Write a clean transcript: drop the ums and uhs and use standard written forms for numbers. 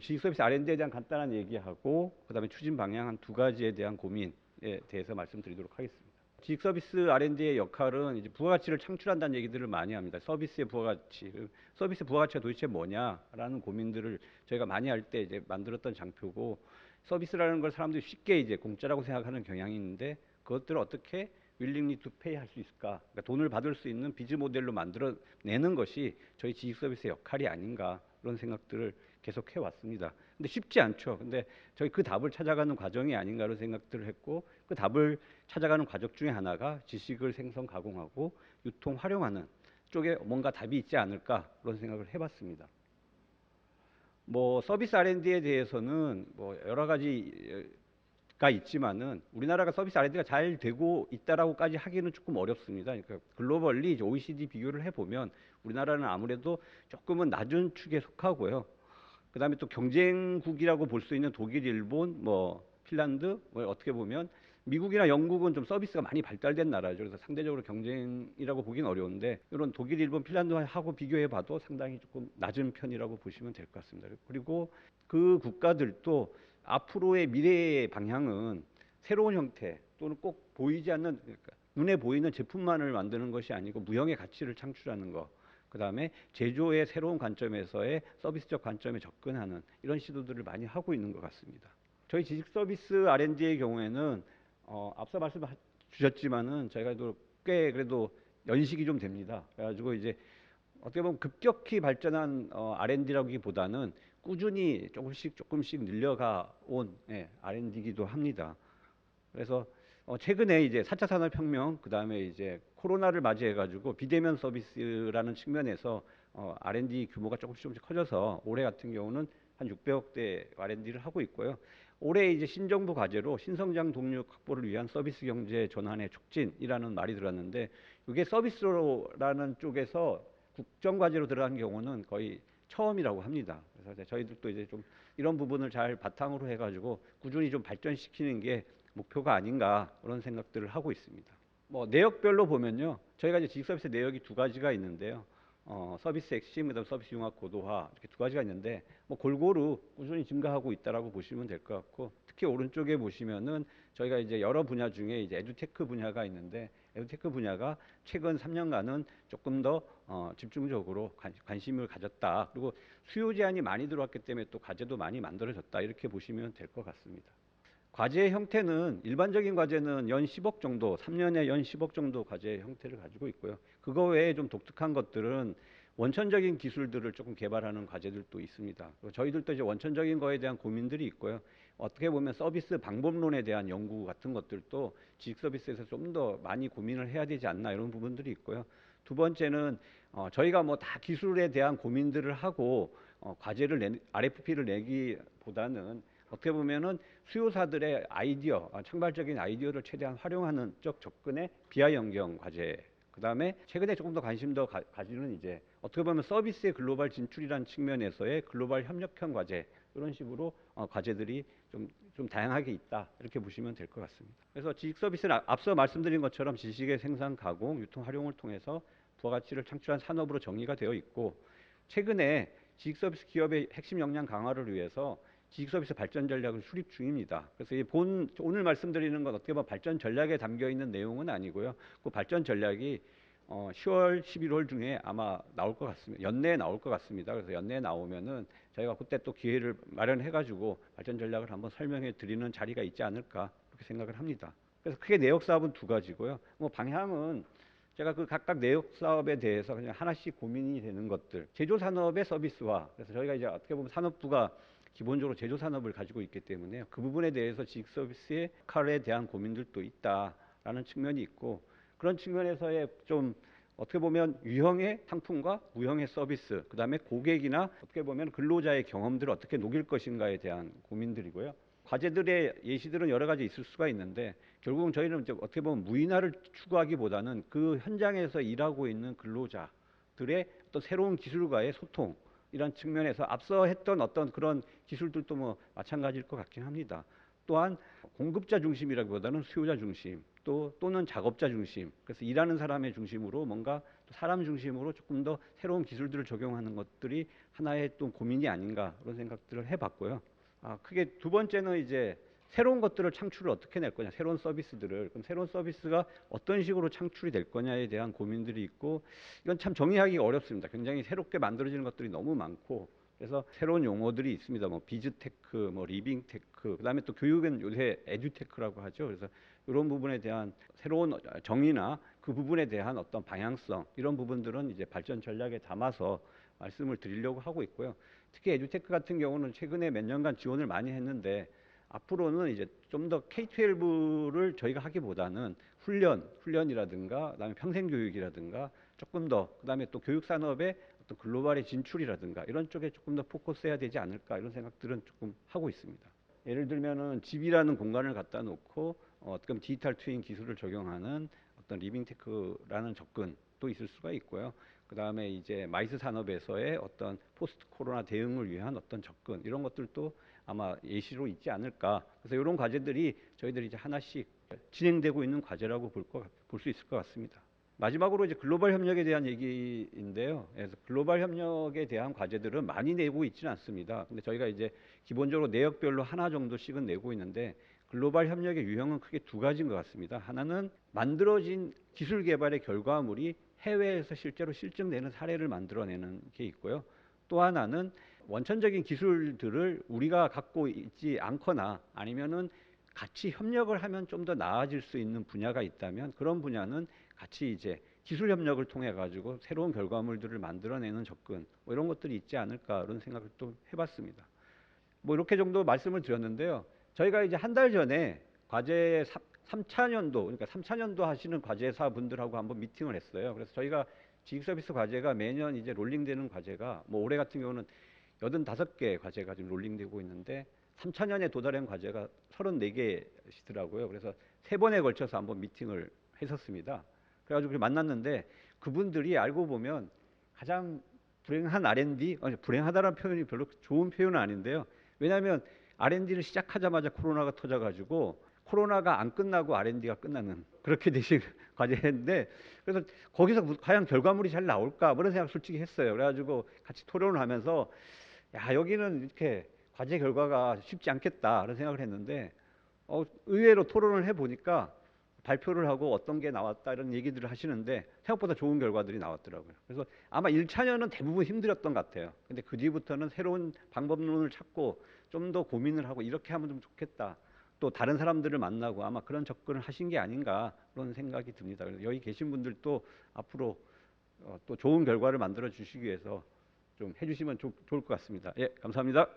지식 서비스 R&D에 대한 간단한 얘기하고 그다음에 추진 방향 한 두 가지에 대한 고민에 대해서 말씀드리도록 하겠습니다. 지식 서비스 R&D의 역할은 이제 부가가치를 창출한다는 얘기들을 많이 합니다. 서비스의 부가가치, 서비스 부가가치가 도대체 뭐냐라는 고민들을 저희가 많이 할 때 이제 만들었던 장표고, 서비스라는 걸 사람들이 쉽게 이제 공짜라고 생각하는 경향이 있는데 그것들을 어떻게 willingly to pay 할 수 있을까? 그러니까 돈을 받을 수 있는 비즈 모델로 만들어내는 것이 저희 지식 서비스의 역할이 아닌가, 그런 생각들을 계속 해왔습니다. 근데 쉽지 않죠. 근데 저희 그 답을 찾아가는 과정이 아닌가로 생각들을 했고, 그 답을 찾아가는 과정 중에 하나가 지식을 생성, 가공하고 유통, 활용하는 쪽에 뭔가 답이 있지 않을까, 그런 생각을 해봤습니다. 뭐 서비스 R&D에 대해서는 뭐 여러 가지가 있지만은 우리나라가 서비스 R&D가 잘 되고 있다라고까지 하기는 조금 어렵습니다. 그러니까 글로벌리 이제 OECD 비교를 해보면 우리나라는 아무래도 조금은 낮은 축에 속하고요. 그다음에 또 경쟁국이라고 볼 수 있는 독일, 일본, 뭐 핀란드, 뭐 어떻게 보면 미국이나 영국은 좀 서비스가 많이 발달된 나라죠. 그래서 상대적으로 경쟁이라고 보기는 어려운데 이런 독일, 일본, 핀란드하고 비교해봐도 상당히 조금 낮은 편이라고 보시면 될 것 같습니다. 그리고 그 국가들도 앞으로의 미래의 방향은 새로운 형태 또는 꼭 보이지 않는, 그러니까 눈에 보이는 제품만을 만드는 것이 아니고 무형의 가치를 창출하는 것, 그 다음에 제조의 새로운 관점에서의 서비스적 관점에 접근하는 이런 시도들을 많이 하고 있는 것 같습니다. 저희 지식 서비스 R&D의 경우에는 앞서 말씀 주셨지만은 저희가 꽤 그래도 연식이 좀 됩니다. 그래가지고 이제 어떻게 보면 급격히 발전한 R&D라기보다는 꾸준히 조금씩 늘려가 온 R&D이기도 합니다. 그래서 최근에 이제 4차 산업혁명, 그 다음에 이제 코로나를 맞이해가지고 비대면 서비스라는 측면에서 R&D 규모가 조금씩 커져서 올해 같은 경우는 한 600억대 R&D를 하고 있고요. 올해 이제 신정부 과제로 신성장 동력 확보를 위한 서비스 경제 전환의 촉진이라는 말이 들었는데, 이게 서비스라는 쪽에서 국정 과제로 들어간 경우는 거의 처음이라고 합니다. 그래서 저희들도 이제 좀 이런 부분을 잘 바탕으로 해가지고 꾸준히 좀 발전시키는 게 목표가 아닌가, 그런 생각들을 하고 있습니다. 뭐 내역별로 보면요, 저희가 이제 지식 서비스 내역이 두 가지가 있는데요. 서비스 핵심, 그다음 서비스 융합 고도화, 이렇게 두 가지가 있는데 뭐 골고루 꾸준히 증가하고 있다라고 보시면 될 것 같고, 특히 오른쪽에 보시면은 저희가 이제 여러 분야 중에 이제 에듀테크 분야가 있는데, 에듀테크 분야가 최근 3년간은 조금 더 집중적으로 관심을 가졌다. 그리고 수요 제한이 많이 들어왔기 때문에 또 과제도 많이 만들어졌다, 이렇게 보시면 될 것 같습니다. 과제의 형태는 일반적인 과제는 연 10억 정도, 3년에 연 10억 정도 과제의 형태를 가지고 있고요. 그거 외에 좀 독특한 것들은 원천적인 기술들을 조금 개발하는 과제들도 있습니다. 저희들도 이제 원천적인 거에 대한 고민들이 있고요. 어떻게 보면 서비스 방법론에 대한 연구 같은 것들도 지식 서비스에서 좀 더 많이 고민을 해야 되지 않나, 이런 부분들이 있고요. 두 번째는 저희가 뭐 다 기술에 대한 고민들을 하고 과제를 RFP를 내기보다는 어떻게 보면은 수요사들의 아이디어, 창발적인 아이디어를 최대한 활용하는 쪽 접근의 비하 연경 과제. 그 다음에 최근에 조금 더 관심 더 가지는 이제 어떻게 보면 서비스의 글로벌 진출이라는 측면에서의 글로벌 협력형 과제, 이런 식으로 과제들이 좀 다양하게 있다, 이렇게 보시면 될 것 같습니다. 그래서 지식 서비스는 앞서 말씀드린 것처럼 지식의 생산, 가공, 유통, 활용을 통해서 부가가치를 창출한 산업으로 정의가 되어 있고, 최근에 지식 서비스 기업의 핵심 역량 강화를 위해서 지식 서비스 발전 전략을 수립 중입니다. 그래서 오늘 말씀드리는 건 어떻게 보면 발전 전략에 담겨 있는 내용은 아니고요. 그 발전 전략이 10월, 11월 중에 아마 나올 것 같습니다. 연내에 나올 것 같습니다. 그래서 연내에 나오면은 저희가 그때 또 기회를 마련해가지고 발전 전략을 한번 설명해 드리는 자리가 있지 않을까, 그렇게 생각을 합니다. 그래서 크게 내역 사업은 두 가지고요. 뭐 방향은 제가 그 각각 내역 사업에 대해서 그냥 하나씩 고민이 되는 것들, 제조 산업의 서비스화. 그래서 저희가 이제 어떻게 보면 산업부가 기본적으로 제조 산업을 가지고 있기 때문에 그 부분에 대해서 지식 서비스의 역할에 대한 고민들도 있다라는 측면이 있고, 그런 측면에서의 좀 어떻게 보면 유형의 상품과 무형의 서비스, 그 다음에 고객이나 어떻게 보면 근로자의 경험들을 어떻게 녹일 것인가에 대한 고민들이고요. 과제들의 예시들은 여러 가지 있을 수가 있는데, 결국은 저희는 어떻게 보면 무인화를 추구하기보다는 그 현장에서 일하고 있는 근로자들의 어떤 새로운 기술과의 소통, 이런 측면에서 앞서 했던 어떤 그런 기술들도 뭐 마찬가지일 것 같긴 합니다. 또한 공급자 중심이라기보다는 수요자 중심, 또는 작업자 중심, 그래서 일하는 사람의 중심으로 뭔가 또 사람 중심으로 조금 더 새로운 기술들을 적용하는 것들이 하나의 또 고민이 아닌가 그런 생각들을 해봤고요. 크게 두 번째는 이제 새로운 것들을 창출을 어떻게 낼 거냐, 새로운 서비스들을. 그럼 새로운 서비스가 어떤 식으로 창출이 될 거냐에 대한 고민들이 있고, 이건 참 정의하기가 어렵습니다. 굉장히 새롭게 만들어지는 것들이 너무 많고, 그래서 새로운 용어들이 있습니다. 뭐 비즈테크, 뭐 리빙테크, 그다음에 또 교육은 요새 에듀테크라고 하죠. 그래서 이런 부분에 대한 새로운 정의나 그 부분에 대한 어떤 방향성, 이런 부분들은 이제 발전 전략에 담아서 말씀을 드리려고 하고 있고요. 특히 에듀테크 같은 경우는 최근에 몇 년간 지원을 많이 했는데, 앞으로는 이제 좀 더 K-12를 저희가 하기보다는 훈련이라든가 그다음에 평생교육이라든가 조금 더, 그다음에 또 교육산업의 어떤 글로벌의 진출이라든가 이런 쪽에 조금 더 포커스해야 되지 않을까, 이런 생각들은 조금 하고 있습니다. 예를 들면은 집이라는 공간을 갖다 놓고 어떤 디지털 트윈 기술을 적용하는 어떤 리빙테크라는 접근도 있을 수가 있고요. 그 다음에 이제 마이스 산업에서의 어떤 포스트 코로나 대응을 위한 어떤 접근, 이런 것들도 아마 예시로 있지 않을까. 그래서 이런 과제들이 저희들이 이제 하나씩 진행되고 있는 과제라고 볼 수 있을 것 같습니다. 마지막으로 이제 글로벌 협력에 대한 얘기인데요. 그래서 글로벌 협력에 대한 과제들은 많이 내고 있지는 않습니다. 근데 저희가 이제 기본적으로 내역별로 하나 정도씩은 내고 있는데, 글로벌 협력의 유형은 크게 두 가지인 것 같습니다. 하나는 만들어진 기술 개발의 결과물이 해외에서 실제로 실증되는 사례를 만들어내는 게 있고요. 또 하나는 원천적인 기술들을 우리가 갖고 있지 않거나 아니면은 같이 협력을 하면 좀 더 나아질 수 있는 분야가 있다면, 그런 분야는 같이 이제 기술 협력을 통해 가지고 새로운 결과물들을 만들어내는 접근, 뭐 이런 것들이 있지 않을까, 그런 생각을 또 해봤습니다. 뭐 이렇게 정도 말씀을 드렸는데요. 저희가 이제 한 달 전에 과제 3차년도, 그러니까 3차년도 하시는 과제사 분들하고 한번 미팅을 했어요. 그래서 저희가 지식 서비스 과제가 매년 이제 롤링되는 과제가, 뭐 올해 같은 경우는 85개 과제가 지금 롤링되고 있는데, 3차년에 도달한 과제가 34개시더라고요. 그래서 3번에 걸쳐서 한번 미팅을 했었습니다. 그래가지고 만났는데, 그분들이 알고 보면 가장 불행한 R&D, 불행하다라는 표현이 별로 좋은 표현은 아닌데요. 왜냐하면 R&D를 시작하자마자 코로나가 터져가지고 코로나가 안 끝나고 R&D가 끝나는, 그렇게 되신 과제인데, 그래서 거기서 과연 결과물이 잘 나올까, 그런 생각 솔직히 했어요. 그래가지고 같이 토론을 하면서, 야, 여기는 이렇게 과제 결과가 쉽지 않겠다, 그런 생각을 했는데, 의외로 토론을 해보니까 발표를 하고 어떤 게 나왔다 이런 얘기들을 하시는데, 생각보다 좋은 결과들이 나왔더라고요. 그래서 아마 1차년은 대부분 힘들었던 것 같아요. 근데 그 뒤부터는 새로운 방법론을 찾고 좀 더 고민을 하고 이렇게 하면 좀 좋겠다, 또 다른 사람들을 만나고, 아마 그런 접근을 하신 게 아닌가, 그런 생각이 듭니다. 그래서 여기 계신 분들도 앞으로 또 좋은 결과를 만들어 주시기 위해서 좀 해주시면 좋을 것 같습니다. 예, 감사합니다.